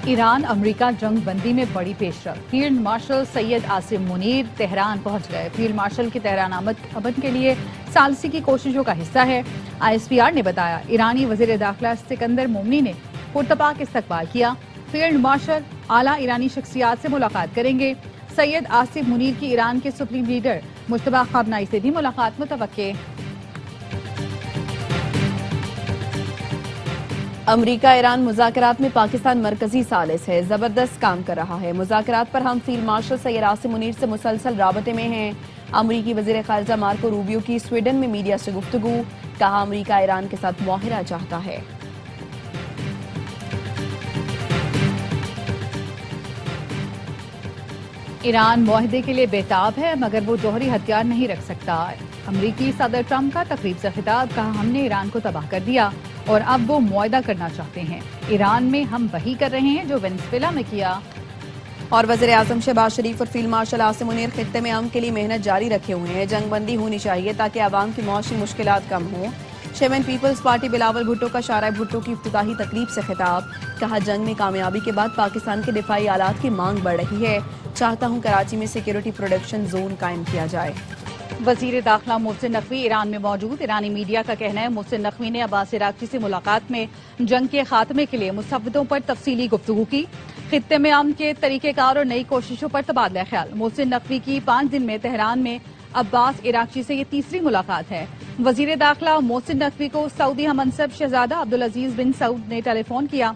Iran America जंग बंदी में बड़ी पेशरफ। Field marshal Syed Asim Munir Tehran पहुंच गए। फील्ड मार्शल की तेहरान आमद के लिए सालसी की कोशिशों का हिस्सा है। ISPR ने बताया, ईरानी वजीर दाखिला सिकंदर मोमनी ने पुरतपाक इस्तकबाल किया। फील्ड मार्शल आला ईरानी शख्सियात से मुलाकात करेंगे। सैयद आसिम मुनीर की ईरान के सुप्रीम लीडर मुश्तबा खामनाई से भी मुलाकात मुतवक्के। अमरीका ईरान मुज़ाकरात में पाकिस्तान मरकजी सालिस है, जबरदस्त काम कर रहा है। मुज़ाकरात पर हम फील्ड मार्शल सैयद आसिम मुनीर से मुसलसल राबते में हैं। अमरीकी वजीर खारजा मार्को रूबियो की स्वीडन में मीडिया से गुफ्तगू, कहा अमरीका ईरान के साथ मुआहिरा चाहता है। ईरान मुआहदे के लिए बेताब है, मगर वो जौहरी हथियार नहीं रख सकता। अमरीकी सदर ट्रंप का तकरीब से खिताब, कहा हमने ईरान को तबाह कर दिया और अब वो मुआहदा करना चाहते हैं। ईरान में हम वही कर रहे हैं जो वेनेजुएला में किया। और वज़ीर आज़म शहबाज शरीफ और फील्ड मार्शल आसिम मुनीर खित्ते में अमन के लिए मेहनत जारी रखे हुए हैं। जंगबंदी होनी चाहिए ताकि आवाम की मौशी मुश्किलात कम हों। शेवन पीपल्स पार्टी बिलावल भुट्टो का शारा भुट्टो की इफ्तिताही तकरीब से खिताब, कहा जंग में कामयाबी के बाद पाकिस्तान के दिफाई आलात की मांग बढ़ रही है। चाहता हूं कराची में सिक्योरिटी प्रोडक्शन जोन कायम किया जाए। वजीर दाखिला मोहसिन नकवी ईरान में मौजूद। ईरानी मीडिया का कहना है, मोहसिन नकवी ने अब्बास इराक्ची से मुलाकात में जंग के खात्मे के लिए मुसव्वदों पर तफसीली गुफ्तगू की। खित्ते में अमन के तरीकेकार और नई कोशिशों पर तबादला ख्याल। मोहसिन नकवी की 5 दिन में तेहरान में अब्बास इराक्ची से ये तीसरी मुलाकात है। वजीर दाखिला मोहसिन नकवी को सऊदी हममनसब शहजादा अब्दुल अजीज बिन सऊद ने टेलीफोन किया।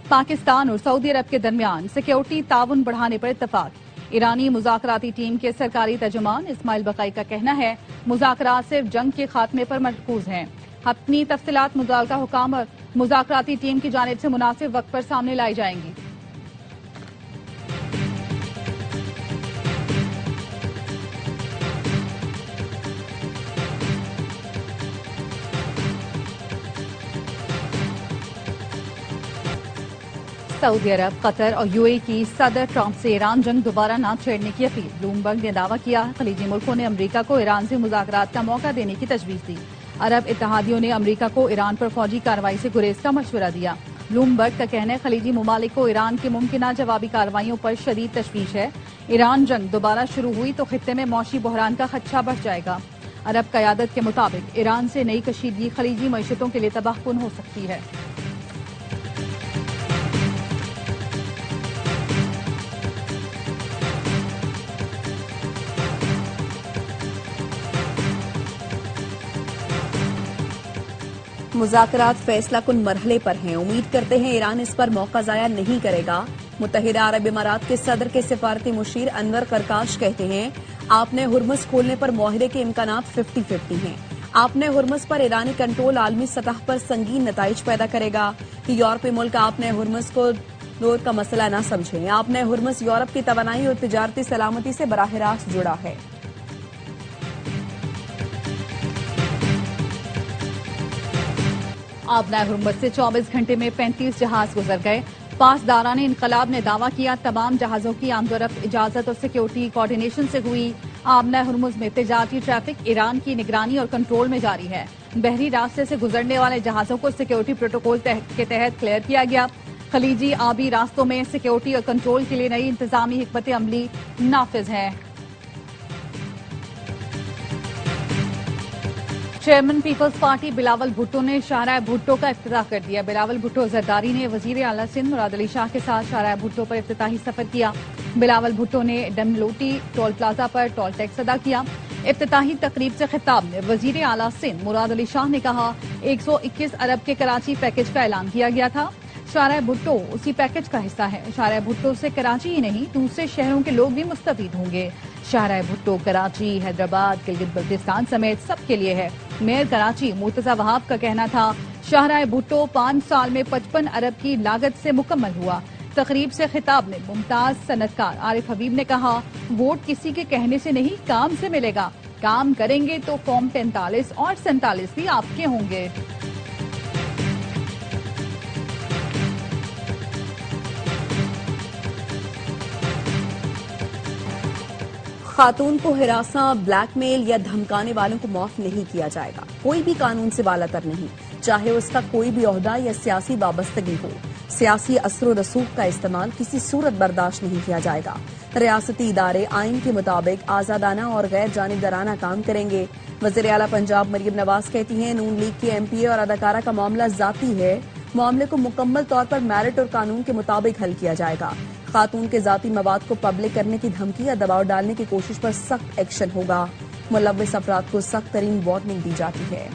पाकिस्तान और सऊदी अरब के दरमियान सिक्योरिटी ताउन बढ़ाने पर इत्तफाक। ईरानी मुज़ाकराती टीम के सरकारी तर्जुमान इस्माइल बकाई का कहना है, मुज़ाकरात सिर्फ जंग के खात्मे पर मरकूज हैं। अपनी तफसीलात मुतल्लिका हुकाम और मुज़ाकराती टीम की जानिब से मुनासिब वक्त पर सामने लाई जाएंगी। सऊदी अरब, कतर और UAE की सदर ट्रंप से ईरान जंग दोबारा न छेड़ने की अपील। ब्लूमबर्ग ने दावा किया, खलीजी मुल्कों ने अमरीका को ईरान से मुज़ाकरात का मौका देने की तजवीज़ दी। अरब इत्तेहादियों ने अमरीका को ईरान पर फौजी कार्रवाई से गुरेज का मशवरा दिया। ब्लूमबर्ग का कहना है, खलीजी ममालिक को ईरान की मुमकिन जवाबी कार्रवाइयों पर शदीद तशवीश है। ईरान जंग दोबारा शुरू हुई तो खित्ते में मौशी बहरान का खदशा बढ़ जाएगा। अरब क़यादत के मुताबिक ईरान से नई कशीदगी खलीजी मईशतों के लिए तबाहकुन हो सकती है। मुज़ाकरात फैसला कुन मरहले पर हैं। उम्मीद करते हैं ईरान इस पर मौका ज़ाया नहीं करेगा। मुत्तहिदा अरब इमारात के सदर के सिफारती मुशीर अनवर करकाश कहते हैं, आपने हुर्मुज़ खोलने पर मुआहदे के इम्कानात 50-50 हैं। आपने हुर्मुज़ पर ईरानी कंट्रोल आलमी सतह पर संगीन नताइज पैदा करेगा। यूरोपीय मुल्क आपने हुर्मुज़ को दौर का मसला न समझें। आपने हुर्मुज़ यूरोप की तवानाई और तिजारती सलामती से बराह रास्त जुड़ा है। आबना हुर्मुज़ से 24 घंटे में 35 जहाज गुजर गए। पासदारान इनकलाब ने दावा किया, तमाम जहाजों की आमदोरफ्त इजाजत और सिक्योरिटी कोऑर्डिनेशन से हुई। आबना हुर्मुज़ में तिजारती ट्रैफिक ईरान की निगरानी और कंट्रोल में जारी है। बहरी रास्ते से गुजरने वाले जहाजों को सिक्योरिटी प्रोटोकॉल के तहत क्लियर किया गया। खलीजी आबी रास्तों में सिक्योरिटी और कंट्रोल के लिए नई इंतजामी हिकमत अमली नाफिज है। Chairman peoples party Bilawal Bhutto ने शाहराह भुट्टो का इफ्तिताह कर दिया। बिलावल भुट्टो जरदारी ने वजीर आला सिंध मुराद अली शाह के साथ शाहराह भुट्टो पर इफ्तिताही सफर किया। बिलावल भुट्टो ने डमलोटी टोल प्लाजा पर टोल टैक्स अदा किया। इफ्तिताही तकरीब से खिताब में वजीर आला सिंध मुराद अली शाह ने कहा, 121 अरब के कराची पैकेज का ऐलान किया गया था। शाहराह भुट्टो उसी पैकेज का हिस्सा है। शाहराह भुट्टो से कराची ही नहीं, दूसरे शहरों के लोग भी मुस्तफीद होंगे। शाहराह भुट्टो कराची, हैदराबाद, गिलगित बल्तिस्तान समेत सबके लिए है। मेयर कराची मुर्तजा वहाब का कहना था, शाहराह भुट्टो 5 साल में 55 अरब की लागत से मुकम्मल हुआ। तकरीब से खिताब में मुमताज सनतकार आरिफ हबीब ने कहा, वोट किसी के कहने से नहीं, काम से मिलेगा। काम करेंगे तो फॉर्म 45 और 47 भी आपके होंगे। खातून को हिरासा, ब्लैकमेल या धमकाने वालों को माफ नहीं किया जाएगा। कोई भी कानून से बालातर नहीं, चाहे उसका कोई भी ओहदा या सियासी वाबस्तगी हो। सियासी असर रसूख का इस्तेमाल किसी सूरत बर्दाश्त नहीं किया जाएगा। रियासती इदारे आइन के मुताबिक आजादाना और गैर जानिबदाराना काम करेंगे। वज़ीर आला पंजाब मरियम नवाज कहती हैं, नून लीग की एमपीए और अदाकारा का मामला जाती है। मामले को मुकम्मल तौर पर मेरिट और कानून के मुताबिक हल किया जाएगा। खातून के जाती मवाद को पब्लिक करने की धमकी या दबाव डालने की कोशिश पर सख्त एक्शन होगा। मुलव्विस अफराद को सख्त तरीन वार्निंग दी जाती है।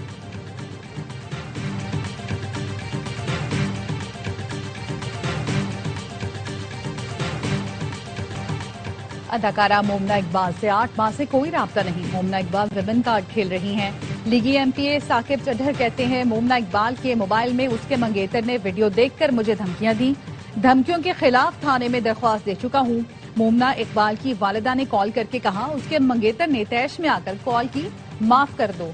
अदाकारा मोमना इकबाल से 8 माह से कोई राब्ता नहीं। मोमना इकबाल रिबन कार्ड खेल रही हैं। लीगी एमपीए साकिब चड्ढर कहते हैं, मोमना इकबाल के मोबाइल में उसके मंगेतर ने वीडियो देखकर मुझे धमकियां दी। धमकियों के खिलाफ थाने में दरख्वास्त दे चुका हूं। मोमना इकबाल की वालिदा ने कॉल करके कहा उसके मंगेतर ने तैश में आकर कॉल की, माफ कर दो।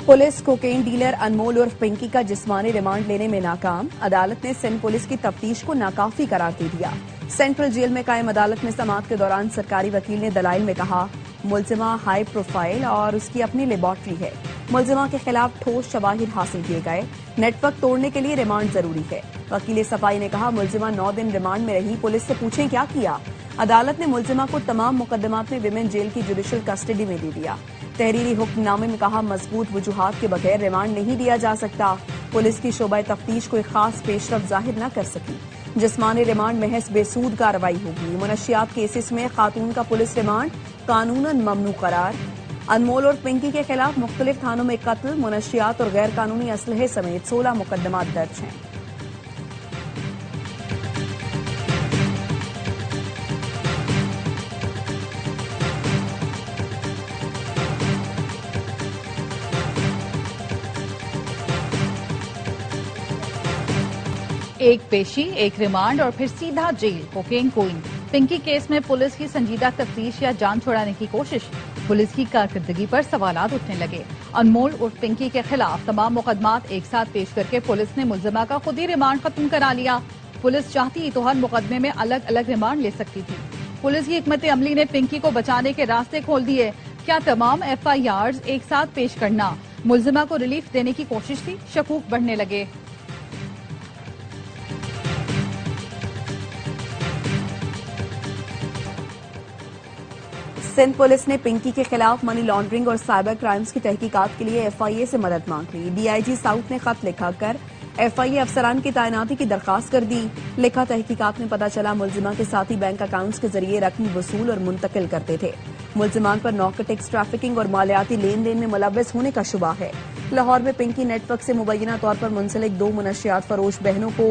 पुलिस कोकेन डीलर अनमोल उर्फ पिंकी का जिस्मानी रिमांड लेने में नाकाम। अदालत ने सिंध पुलिस की तफ्तीश को नाकाफी करार दे दिया। सेंट्रल जेल में कायम अदालत में समाअत के दौरान सरकारी वकील ने दलाइल में कहा, मुलजिमा हाई प्रोफाइल और उसकी अपनी लेबॉर्ट्री है। मुलजिमा के खिलाफ ठोस शवाहिद हासिल किए गए। नेटवर्क तोड़ने के लिए रिमांड जरूरी है। वकील सफाई ने कहा, मुलजिमा 9 दिन रिमांड में रही, पुलिस से पूछें क्या किया। अदालत ने मुलजिमा को तमाम मुकदमात में विमेन जेल की जुडिशल कस्टडी में दे दिया। तहरीरी हुक्मनामे में कहा, मजबूत वजूहात के बगैर रिमांड नहीं दिया जा सकता। पुलिस की शोबा तफ्तीश कोई खास पेशरफ जाहिर न कर सकी। जिस्मानी रिमांड महज बेसूद कार्रवाई होगी। मुनशियात केसेस में खातून का पुलिस रिमांड कानूनन ममनू करार। अनमोल और पिंकी के खिलाफ मुख्तलिफ थानों में कत्ल, मुनशियात और गैर कानूनी असलहे समेत 16 मुकदमात दर्ज हैं। एक पेशी, एक रिमांड और फिर सीधा जेल। कोकेन कोइन पिंकी केस में पुलिस की संजीदा तफ्तीश या जान छुड़ाने की कोशिश। पुलिस की कारकर्दगी पर सवालात उठने लगे। अनमोल उर्फ पिंकी के खिलाफ तमाम मुकदमात एक साथ पेश करके पुलिस ने मुलजिमा का खुद ही रिमांड खत्म करा लिया। पुलिस चाहती तो हर मुकदमे में अलग अलग रिमांड ले सकती थी। पुलिस की हिकमत अमली ने पिंकी को बचाने के रास्ते खोल दिए। क्या तमाम FIRs एक साथ पेश करना मुलजिमा को रिलीफ देने की कोशिश थी? शकूक बढ़ने लगे। सिंध पुलिस ने पिंकी के खिलाफ मनी लॉन्ड्रिंग और साइबर क्राइम्स की तहकीकात के लिए FIA से मदद मांग ली। DIG साउथ ने खत लिखाकर FIA अफसरान की तैनाती की दरखास्त कर दी। लिखा, तहकीकात में पता चला मुलजिमा के साथी बैंक अकाउंट्स के जरिए रकम वसूल और मुंतकिल करते थे। मुलजिमान पर नारकोटिक्स ट्रैफिकिंग और मालियाती लेन देन में मुलव्वस होने का शुबा है। लाहौर में पिंकी नेटवर्क से मुबैना तौर पर मुंसलिक 2 मुनशियात फरोश बहनों को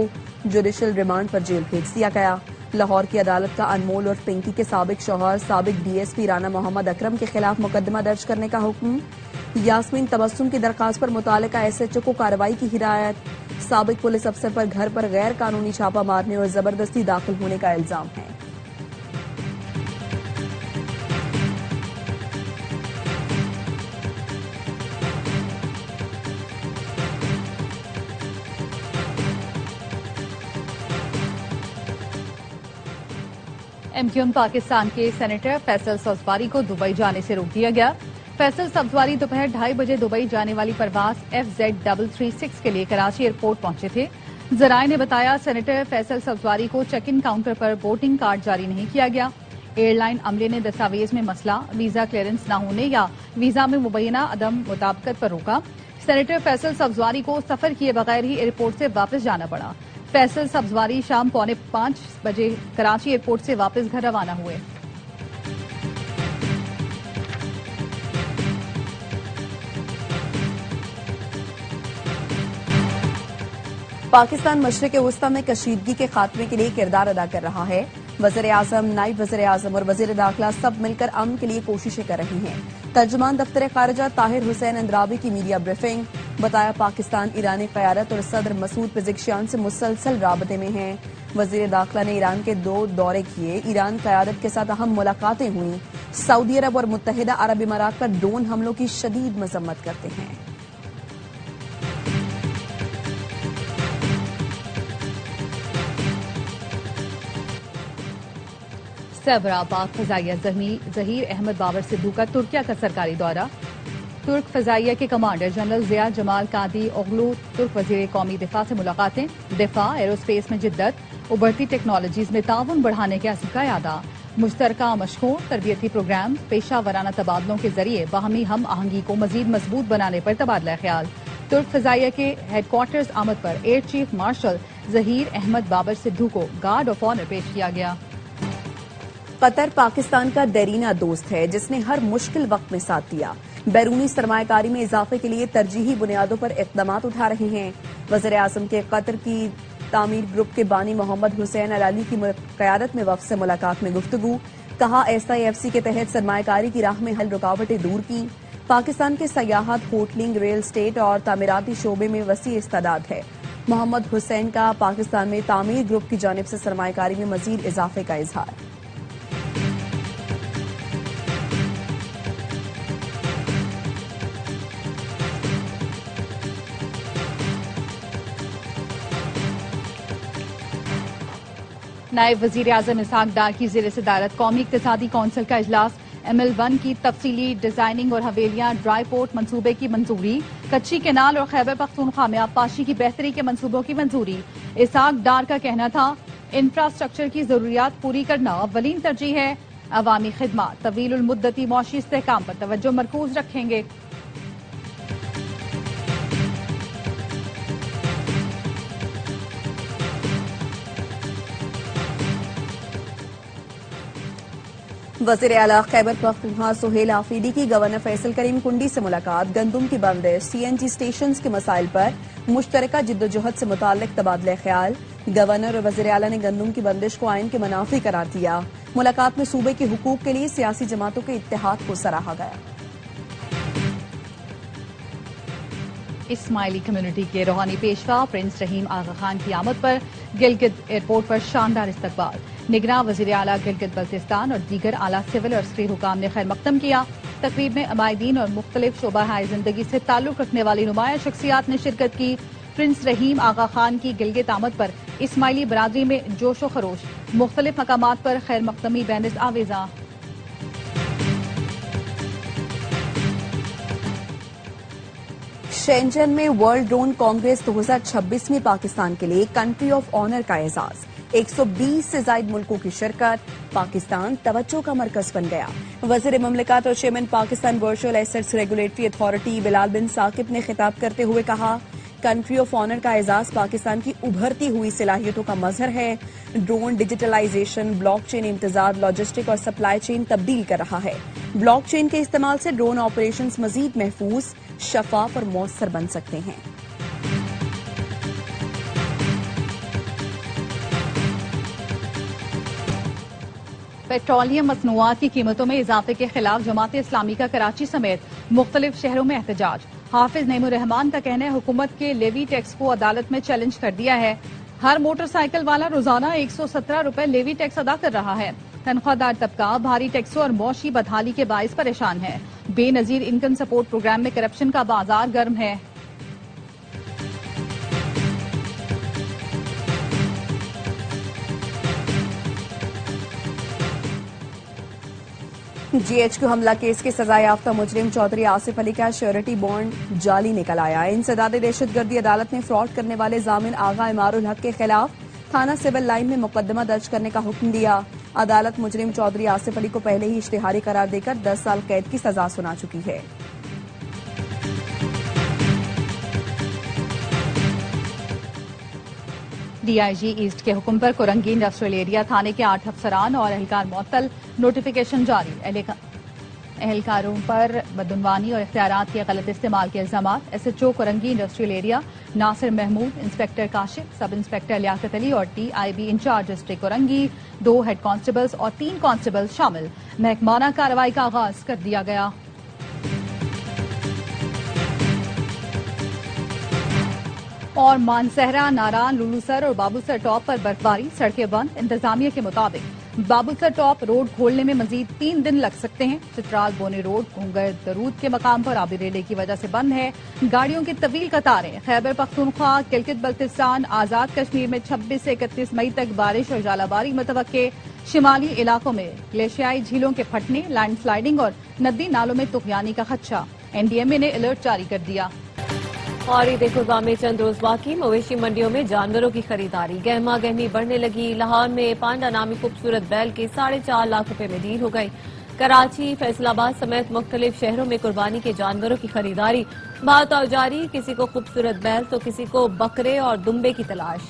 जुडिशल रिमांड पर जेल भेज दिया गया। लाहौर की अदालत का अनमोल और पिंकी के साबिक शौहर साबिक DSP राना मोहम्मद अकरम के खिलाफ मुकदमा दर्ज करने का हुक्म। यास्मीन तबस्सुम की दरखास्त पर मुतालिका SHO को कार्रवाई की हिदायत। साबिक पुलिस अफसर पर घर पर गैर कानूनी छापा मारने और जबरदस्ती दाखिल होने का इल्जाम है। MQM पाकिस्तान के सेनेटर फैसल सब्जवारी को दुबई जाने से रोक दिया गया। फैसल सब्जवारी दोपहर 2:30 बजे दुबई जाने वाली परवाज FZ336 के लिए कराची एयरपोर्ट पहुंचे थे। जराये ने बताया, सेनेटर फैसल सब्जवारी को चेक इन काउंटर पर बोर्डिंग कार्ड जारी नहीं किया गया। एयरलाइन अमले ने दस्तावेज में मसला, वीजा क्लियरेंस न होने या वीजा में मुबैना अदम मुताबिकत पर रोका। सेनेटर फैसल सब्जवारी को सफर किए बगैर ही एयरपोर्ट से वापस जाना पड़ा। फैसल सब्जवारी शाम 4:45 बजे कराची एयरपोर्ट से वापस घर रवाना हुए। पाकिस्तान मशरिक वस्ता में कशीदगी के खात्मे के लिए किरदार अदा कर रहा है। वज़ीर आज़म, नायब वज़ीर आज़म और वज़ीर दाखिला सब मिलकर अमन के लिए कोशिशें कर रहे हैं। तर्जुमान दफ्तर खारिजा ताहिर हुसैन अंद्राबी की मीडिया ब्रीफिंग। बताया, पाकिस्तान ईरानी क़यादत और सदर मसूद पिज़ेक्शियान से मुसलसल राबते में है। वज़ीर दाखिला ने ईरान के 2 दौरे किए। ईरान क़यादत के साथ अहम मुलाकातें हुई। सऊदी अरब और मुत्तहिदा अरब इमारात पर ड्रोन हमलों की शदीद मजम्मत करते हैं। सरबराह पाक फ़ज़ाइया ज़हीर अहमद बाबर सिद्दू का तुर्किया का सरकारी दौरा। तुर्क फजाइया के कमांडर जनरल जिया जमाल कादी ओगलू तुर्क वजीर कौमी दिफा से मुलाकातें, दिफा एरोस्पेस में जिद्दत, उभरती टेक्नोलॉजीज में ताउन बढ़ाने के अज़्म का यादा, मुश्तरका मशकों, तरबियती प्रोग्राम, पेशा वराना तबादलों के जरिए बाहमी हम आहंगी को मजीद मजबूत बनाने पर तबादला ख्याल। तुर्क फजाइया के हेडक्वार्टर्स आमद पर air chief marshal Zaheer Ahmad Babar Sidhu को गार्ड ऑफ ऑनर पेश किया गया। कतर पाकिस्तान का देरीना दोस्त है जिसने हर मुश्किल वक्त में साथ दिया। बैरूनी सरमायाकारी में इजाफे के लिए तरजीही बुनियादों पर इक़दामात उठा रहे हैं। वज़ीर आज़म के कतर की तामीर ग्रुप के बानी मोहम्मद हुसैन अलाली की क़यादत में वफ़द से मुलाकात में गुफ्तगू, कहा SIFC के तहत सरमायाकारी की राह में हल रुकावटें दूर की। पाकिस्तान के सयाहत, होटलिंग, रियल स्टेट और तामीराती शोबे में वसी इस्तादाद है। मोहम्मद हुसैन का पाकिस्तान में तामीर ग्रुप की जानिब से सरमायाकारी में मजीद इजाफे का इजहार। नायब वजीर आजम इसहाक डार की ज़ेर सदारत कौमी इक़्तिसादी कौंसिल का इजलास, ML1 की तफसीली डिजाइनिंग और हवेलियां ड्राई पोर्ट मंसूबे की मंजूरी, कच्ची केनाल और खैबर पख्तूनख्वा में आबपाशी की बेहतरी के मंसूबों की मंजूरी। इसहाक डार का कहना था इंफ्रास्ट्रक्चर की जरूरियात पूरी करना अव्वलीन तरजीह है। अवामी खिदमात तवील मुद्दती मौशी इस्तेहकाम पर तवज्जो मरकूज रखेंगे। वज़ीर आला खैबर पख्तूनख्वा सुहेल आफरीदी की गवर्नर फैसल करीम कुंडी से मुलाकात, गंदुम की बंदिश, CNG स्टेशन के मसाइल पर मुश्तरका जिद्दोजहद से मुताल्लिक तबादला ख्याल। गवर्नर और वज़ीर आला ने गंदुम की बंदिश को आइन के मुनाफी करार दिया। मुलाकात में सूबे के हुकूक के लिए सियासी जमातों के इत्तेहाद को सराहा गया। इस्माइली कम्युनिटी के रूहानी पेशवा प्रिंस रहीम आगा खान की आमद पर गिलगित एयरपोर्ट पर शानदार इस्तकबाल। निगरान वज़ीर आला गिलगित बल्तिस्तान और दीगर आला सिविल और अस्करी हुकाम ने खैर मकदम किया। तकरीब में अमायदीन और मुख्तलिफ शोबा हाय जिंदगी से ताल्लुक रखने वाली नुमाया शख्सियात ने शिरकत की। प्रिंस रहीम आगा खान की गिलगित आमद पर इस्माइली बरादरी में जोशो खरोश, मुख्तलिफ मकामात पर खैर मकदमी बैनर्स आवेजा। शेंजन में वर्ल्ड ड्रोन कांग्रेस 2026 में पाकिस्तान के लिए कंट्री ऑफ ऑनर का एजाज, 120 से ज्यादा मुल्कों की शिरकत, पाकिस्तान तवज्जो का मरकज बन गया। वजीर ममलिकत और chairman Pakistan virtual assets regulatory authority Bilal bin Saqib ने खिताब करते हुए कहा, कंट्री ऑफ ऑनर का एजाज पाकिस्तान की उभरती हुई सलाहियतों का मजहर है। ड्रोन डिजिटलाइजेशन, ब्लॉकचेन इम्तिजाज, लॉजिस्टिक और सप्लाई चेन तब्दील कर रहा है। ब्लॉकचेन के इस्तेमाल से ड्रोन ऑपरेशंस मजीद महफूज, शफाफ और मौसर बन सकते हैं। पेट्रोलियम मसनूआत की कीमतों में इजाफे के खिलाफ जमात इस्लामी का कराची समेत मुख्तलिफ शहरों में एहतजाज। हाफिज नईमुर रहमान का कहना है हुकूमत के लेवी टैक्स को अदालत में चैलेंज कर दिया है। हर मोटरसाइकिल वाला रोजाना 117 रुपए लेवी टैक्स अदा कर रहा है। तनख्वाहदार तबका भारी टैक्सों और मौशी बदहाली के बाइस परेशान है। बेनजीर इनकम सपोर्ट प्रोग्राम में करप्शन का बाजार गर्म है। GHQ हमला केस के सजा याफ्ता मुजरिम चौधरी आसिफ अली का श्योरिटी बॉन्ड जाली निकल आया। इंसदाद दहशतगर्दी अदालत ने फ्रॉड करने वाले जामिन आगा इमारुल हक के खिलाफ थाना सिविल लाइन में मुकदमा दर्ज करने का हुक्म दिया। अदालत मुजरिम चौधरी आसिफ अली को पहले ही इश्तिहारी करार देकर 10 साल कैद की सजा सुना चुकी है। DIG ईस्ट के हुक्म पर कोरंगी इंडस्ट्रियल एरिया थाने के 8 अफसरान और एहलकार मुअत्तल, नोटिफिकेशन जारी। एहलकारों पर बदउनवानी और इख्तियारात के गलत इस्तेमाल के इल्जाम। SHO Korangi industrial area Nasir Mahmood, inspector Kashif, sub inspector Liaquat Ali और TIB incharge district Korangi, 2 head constables और 3 कांस्टेबल शामिल। महकमाना कार्रवाई का आगाज कर दिया गया। और मानसहरा, नारान, लुलूसर और बाबूसर टॉप पर बर्फबारी, सड़कें बंद। इंतजामिया के मुताबिक बाबूसर टॉप रोड खोलने में मजीद 3 दिन लग सकते हैं। चित्राल बोनी रोड घूंगर दरूद के मकाम पर आबी रेले की वजह से बंद है। गाड़ियों की तवील कतारें। खैबर पख्तूनख्वा, गिलगित बल्तिस्तान, आजाद कश्मीर में 26 से 31 मई तक बारिश और जालाबारी मुतवक्के। शिमाली इलाकों में ग्लेशियाई झीलों के फटने, लैंडस्लाइडिंग और नदी नालों में तुगयानी का खदशा। एनडीएमए ने अलर्ट जारी कर दिया। और ईद खुर्बा में चंद रोज बाकी मवेशी मंडियों में जानवरों की खरीदारी गहमा गहमी बढ़ने लगी। लाहौर में पांडा नामी खूबसूरत बैल के 4.5 लाख रुपए में डील हो गई। कराची, फैसलाबाद समेत मुख्तलिफ शहरों में कुर्बानी के जानवरों की खरीदारी भाव जारी। किसी को खूबसूरत बैल तो किसी को बकरे और दुम्बे की तलाश।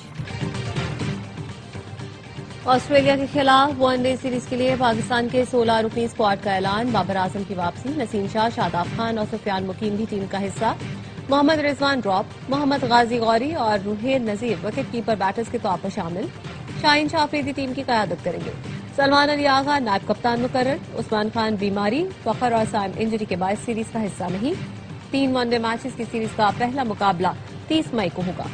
ऑस्ट्रेलिया के खिलाफ वनडे सीरीज के लिए पाकिस्तान के 16 रुकनी स्क्वाड का ऐलान। बाबर आजम की वापसी, नसीम शाह, शादाब खान और सुफियान मुकीम भी टीम का हिस्सा। मोहम्मद रिजवान ड्रॉप, मोहम्मद गाजी गौरी और रुहेर नजीर विकेट कीपर बैटर्स के तौर पर शामिल। शाहीन शाह अफरीदी टीम की कयादत करेंगे। सलमान अली आगा नायब कप्तान मुकर्रर। उस्मान खान बीमारी, फखर और साइम इंजरी के बाद सीरीज का हिस्सा नहीं। 3 वनडे मैचेस की सीरीज का पहला मुकाबला 30 मई को होगा।